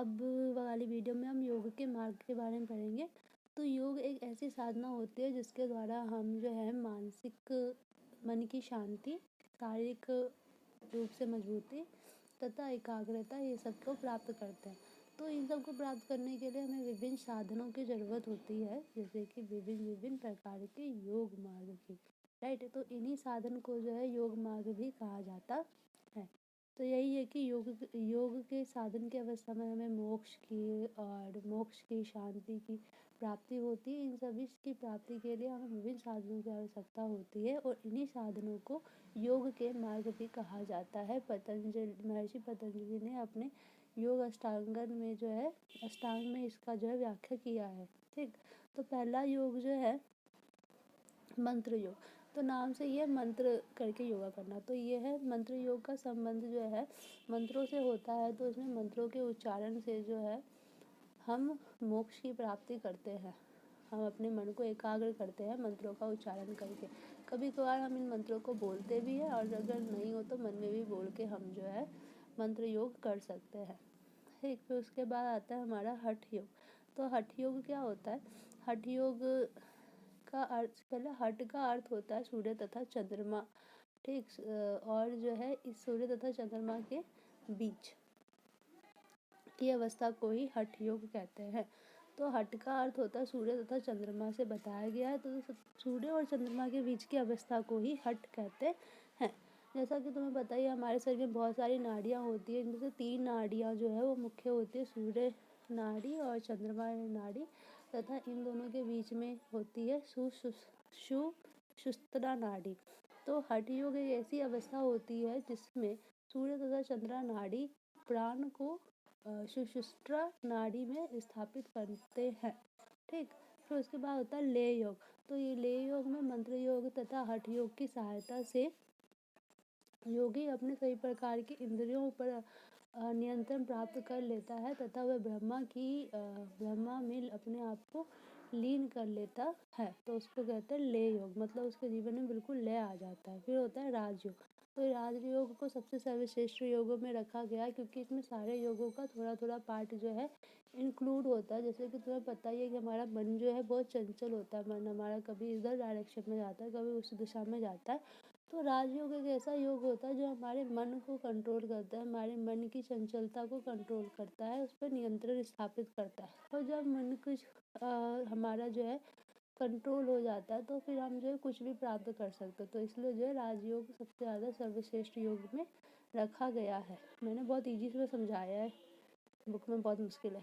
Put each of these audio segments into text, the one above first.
अब वाली वीडियो में हम योग के मार्ग के बारे में पढ़ेंगे। तो योग एक ऐसी साधना होती है जिसके द्वारा हम जो है मानसिक मन की शांति, शारीरिक रूप से मजबूती तथा एकाग्रता ये सब को प्राप्त करते हैं। तो इन सब को प्राप्त करने के लिए हमें विभिन्न साधनों की ज़रूरत होती है, जैसे कि विभिन्न प्रकार के योग मार्ग की, राइट। तो इन्हीं साधन को जो है योग मार्ग भी कहा जाता है। तो यही है कि योग के साधन की अवस्था में हमें मोक्ष की शांति की प्राप्ति होती है। इन सभी की प्राप्ति के लिए हमें विभिन्न साधनों की आवश्यकता होती है और इन्हीं साधनों को योग के मार्ग भी कहा जाता है। महर्षि पतंजलि ने अपने योग अष्टांगन में जो है अष्टांग में इसका जो है व्याख्या किया है, ठीक। तो पहला योग जो है मंत्र योग। तो नाम से ये मंत्र करके योगा करना, तो ये है मंत्र योग का संबंध जो है मंत्रों से होता है। तो इसमें मंत्रों के उच्चारण से जो है हम मोक्ष की प्राप्ति करते हैं। हम अपने मन को एकाग्र करते हैं मंत्रों का उच्चारण करके। कभी कभार हम इन मंत्रों को बोलते भी हैं और अगर नहीं हो तो मन में भी बोल के हम जो है मंत्र योग कर सकते हैं, ठीक। फिर उसके बाद आता है हमारा हठ योग। तो हठ योग क्या होता है? हठ योग का अर्थ, पहले हठ का अर्थ होता है सूर्य तथा चंद्रमा, ठीक। और जो है इस सूर्य तथा चंद्रमा के बीच की अवस्था को ही हठ योग कहते हैं। तो हठ का अर्थ होता है सूर्य तथा चंद्रमा से बताया गया है, तो सूर्य और चंद्रमा के बीच की अवस्था को ही हठ कहते हैं। जैसा कि तुम्हें पता ही हमारे शरीर में बहुत सारी नाड़ियाँ होती है, इनमें से 3 नाड़ियाँ जो है वो मुख्य होती है, सूर्य नाड़ी और चंद्रमा नाड़ी, तथा इन दोनों के बीच में होती है सुषुम्ना नाड़ी। तो हठ योग एक ऐसी अवस्था होती है जिसमें सूर्य तथा चंद्रमा नाड़ी प्राण को सुषुम्ना नाड़ी में स्थापित करते हैं, ठीक। फिर उसके बाद होता है लय योग। तो ये लय योग में मंत्र योग तथा हठ योग की सहायता से योगी अपने सभी प्रकार की इंद्रियों पर नियंत्रण प्राप्त कर लेता है तथा वह ब्रह्मा में अपने आप को लीन कर लेता है। तो उसको कहते हैं लय योग, मतलब उसके जीवन में बिल्कुल लय आ जाता है। फिर होता है राजयोग। तो राजयोग को सबसे सर्वश्रेष्ठ योगों में रखा गया है क्योंकि इसमें सारे योगों का थोड़ा थोड़ा पार्ट जो है इंक्लूड होता है। जैसे कि तुम्हें पता ही है कि हमारा मन जो है बहुत चंचल होता है, मन हमारा कभी इधर डायरेक्शन में जाता है, कभी उस दिशा में जाता है। तो राजयोग एक ऐसा योग होता है जो हमारे मन को कंट्रोल करता है, हमारे मन की चंचलता को कंट्रोल करता है, उस पर नियंत्रण स्थापित करता है। और जब मन कुछ हमारा जो है कंट्रोल हो जाता है तो फिर हम जो है कुछ भी प्राप्त कर सकते हैं। तो इसलिए जो है राजयोग सबसे ज़्यादा सर्वश्रेष्ठ योग में रखा गया है। मैंने बहुत ईजी से समझाया है, बुक में बहुत मुश्किल है।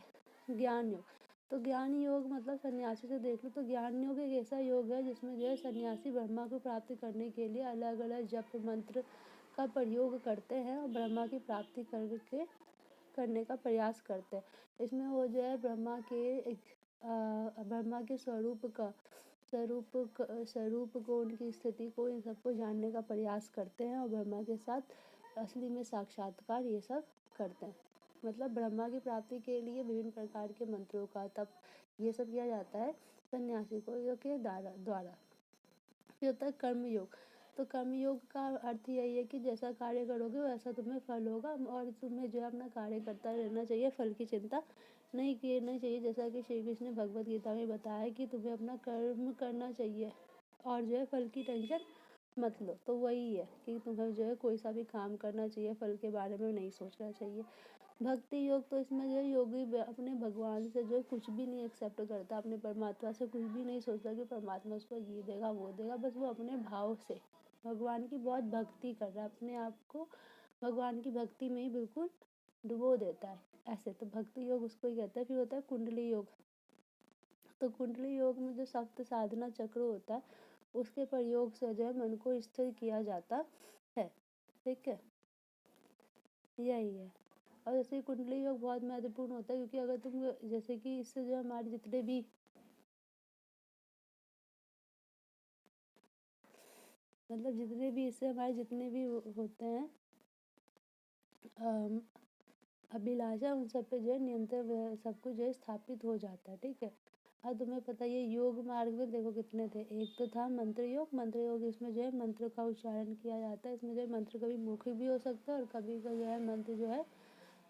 ज्ञान योग। तो ज्ञान योग मतलब सन्यासी से देख लो तो ज्ञान योग एक ऐसा योग है जिसमें जो है सन्यासी ब्रह्मा को प्राप्त करने के लिए अलग अलग जप मंत्र का प्रयोग करते हैं और ब्रह्मा की प्राप्ति करने का प्रयास करते हैं। इसमें वो जो है ब्रह्मा के स्वरूप को, उनकी स्थिति को, इन सबको जानने का प्रयास करते हैं और ब्रह्मा के साथ असली में साक्षात्कार ये सब करते हैं। मतलब ब्रह्मा की प्राप्ति के लिए विभिन्न प्रकार के मंत्रों का तप ये सब किया जाता है सन्यासी को योग के द्वारा। फिर होता है कर्मयोग। तो कर्मयोग का अर्थ यही है कि जैसा कार्य करोगे वैसा तुम्हें फल होगा और तुम्हें जो है अपना कार्य करता रहना चाहिए, फल की चिंता नहीं करनी चाहिए। जैसा कि श्री कृष्ण ने भगवद गीता में बताया है कि तुम्हें अपना कर्म करना चाहिए और जो है फल की टेंशन मत लो। तो वही है कि तुम्हें जो है कोई सा भी काम करना चाहिए, फल के बारे में नहीं सोचना चाहिए। भक्ति योग। तो इसमें जो है योगी अपने भगवान से जो है कुछ भी नहीं एक्सेप्ट करता, अपने परमात्मा से कुछ भी नहीं सोचता कि परमात्मा उसको ये देगा वो देगा, बस वो अपने भाव से भगवान की बहुत भक्ति कर रहा है, अपने आप को भगवान की भक्ति में ही बिल्कुल डुबो देता है ऐसे। तो भक्ति योग उसको ही कहते हैं। फिर होता है कुंडली योग। तो कुंडली योग में जो सप्त साधना चक्र होता है उसके प्रयोग से जो है मन को स्थिर किया जाता है, ठीक है, यही है। और जैसे कुंडली योग बहुत महत्वपूर्ण होता है क्योंकि अगर तुम जैसे कि इससे जो हमारे जितने भी इससे हमारे जितने भी होते हैं अभिलाषा, उन सब पे जो है नियंत्रण सब कुछ जो है स्थापित हो जाता है, ठीक है। अब तुम्हें पता है योग मार्ग में देखो कितने थे। एक तो था मंत्र योग, इसमें जो है मंत्र का उच्चारण किया जाता है। इसमें जो है मंत्र कभी मौखिक भी हो सकता है और कभी का जो है मंत्र जो है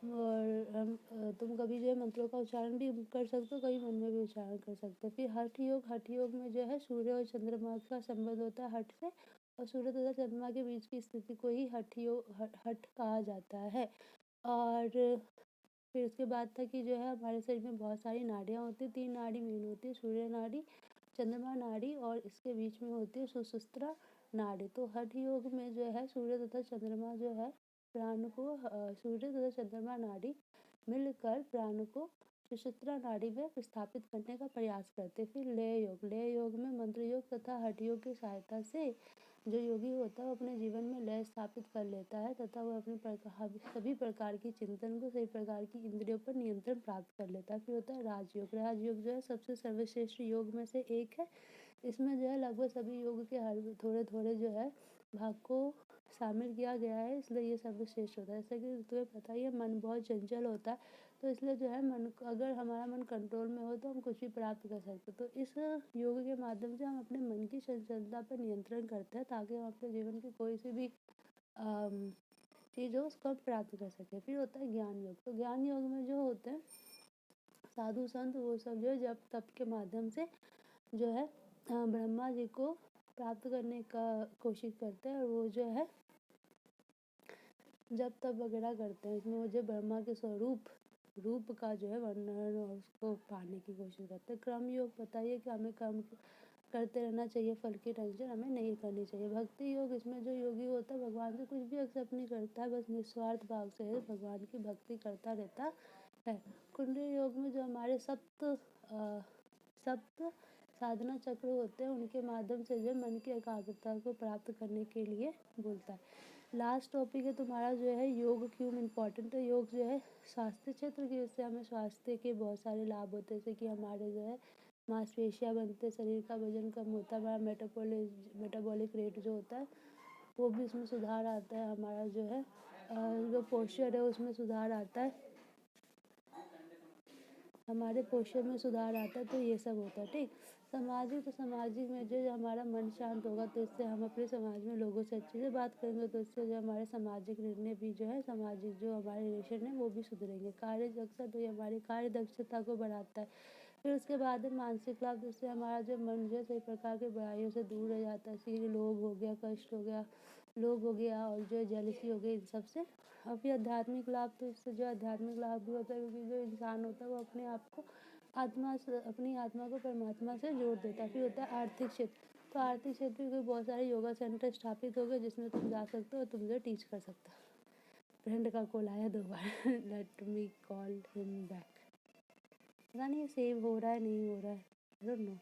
और हम तुम कभी जो है मंत्रों का उच्चारण भी कर सकते हो, कभी मन में भी उच्चारण कर सकते हो। फिर हठ योग में जो है सूर्य और चंद्रमा का संबंध होता है हठ से, और सूर्य तथा चंद्रमा के बीच की स्थिति को ही हठ कहा जाता है। और फिर उसके बाद था कि जो है हमारे शरीर में बहुत सारी नाड़ियाँ होती हैं, 3 नाड़ी मेन होती है, सूर्य नाड़ी, चंद्रमा नाड़ी और इसके बीच में होती है सुषुम्ना नाड़ी। तो हठ योग में जो है सूर्य तथा चंद्रमा जो है प्राण को सूर्य तथा चंद्रमा नाड़ी मिलकर प्राण को सुषुम्ना नाड़ी में स्थापित करने का प्रयास करते। फिर लय योग में मंत्र योग तथा हठ योग की सहायता से जो योगी होता है वो अपने जीवन में लय स्थापित कर लेता है तथा वह अपने सभी प्रकार की चिंतन को, सभी प्रकार की इंद्रियों पर नियंत्रण प्राप्त कर लेता है। फिर होता है राजयोग। राजयोग जो है सबसे सर्वश्रेष्ठ योग में से एक है। इसमें जो है लगभग सभी योग के हर थोड़े थोड़े जो है भाग को शामिल किया गया है, इसलिए ये सर्वश्रेष्ठ होता है। जैसे कि तुम्हें पता ही है मन बहुत चंचल होता है, तो इसलिए जो है मन, अगर हमारा मन कंट्रोल में हो तो हम कुछ भी प्राप्त कर सकते हैं। तो इस योग के माध्यम से हम अपने मन की चंचलता पर नियंत्रण करते हैं ताकि हम अपने जीवन की कोई सी भी चीज़ हो उसको हम प्राप्त कर सकें। फिर होता है ज्ञान योग। तो ज्ञान योग में जो होते हैं साधु संत, वो सब जो है जप तप के माध्यम से जो है ब्रह्मा जी को प्राप्त करने का कोशिश करते हैं, और वो जो है जप तप वगैरह करते हैं। इसमें वो जो ब्रह्मा के रूप का जो है वर्णन और उसको पाने की कोशिश करते हैं। कर्म योग बताइए कि हमें कर्म करते रहना चाहिए, फल की टेंशन हमें नहीं करनी चाहिए। भक्ति योग, इसमें जो योगी होता है भगवान से कुछ भी एक्सेप्ट नहीं करता है, बस निस्वार्थ भाव से भगवान की भक्ति करता रहता है। कुंडली योग में जो हमारे सप्त साधना चक्र होते हैं उनके माध्यम से जो मन की एकाग्रता को प्राप्त करने के लिए बोलता है। लास्ट टॉपिक है तुम्हारा जो है योग क्यों इम्पोर्टेंट है। योग जो है स्वास्थ्य क्षेत्र की, इससे हमें स्वास्थ्य के बहुत सारे लाभ होते हैं, जैसे कि हमारे जो है मांसपेशियाँ बनते, शरीर का वजन कम होता है, हमारा मेटाबॉलिक रेट जो होता है वो भी उसमें सुधार आता है, हमारा जो है जो पोस्चर है उसमें सुधार आता है, हमारे पोस्चर में सुधार आता है। तो ये सब होता है। ठीक, सामाजिक में जो हमारा मन शांत होगा तो इससे हम अपने समाज में लोगों से अच्छे से बात करेंगे, तो इससे जो हमारे सामाजिक निर्णय भी जो है सामाजिक जो हमारे रिलेशन है वो भी सुधरेंगे। कार्य दक्षता, तो ये हमारी कार्य दक्षता को बढ़ाता है। फिर उसके बाद है मानसिक लाभ, जिससे हमारा जो मन जो है सभी प्रकार के बुराइयों से दूर रह जाता है, जैसे कि लोभ हो गया, कष्ट हो गया, लोभ हो गया और जो जेलसी हो गई, इन सब से। और फिर आध्यात्मिक लाभ, तो इससे जो आध्यात्मिक लाभ भी होता है, क्योंकि जो इंसान होता है वो अपने आप को अपनी आत्मा को परमात्मा से जोड़ देता है। फिर होता है आर्थिक क्षेत्र। तो आर्थिक क्षेत्र में बहुत सारे योगा सेंटर स्थापित हो गए जिसमें तुम जा सकते हो और तुम जो टीच कर सकते हो। फ्रेंड का कॉल आया 2 बार let me call him back. पता नहीं सेव हो रहा है नहीं हो रहा है, आई डोंट नो।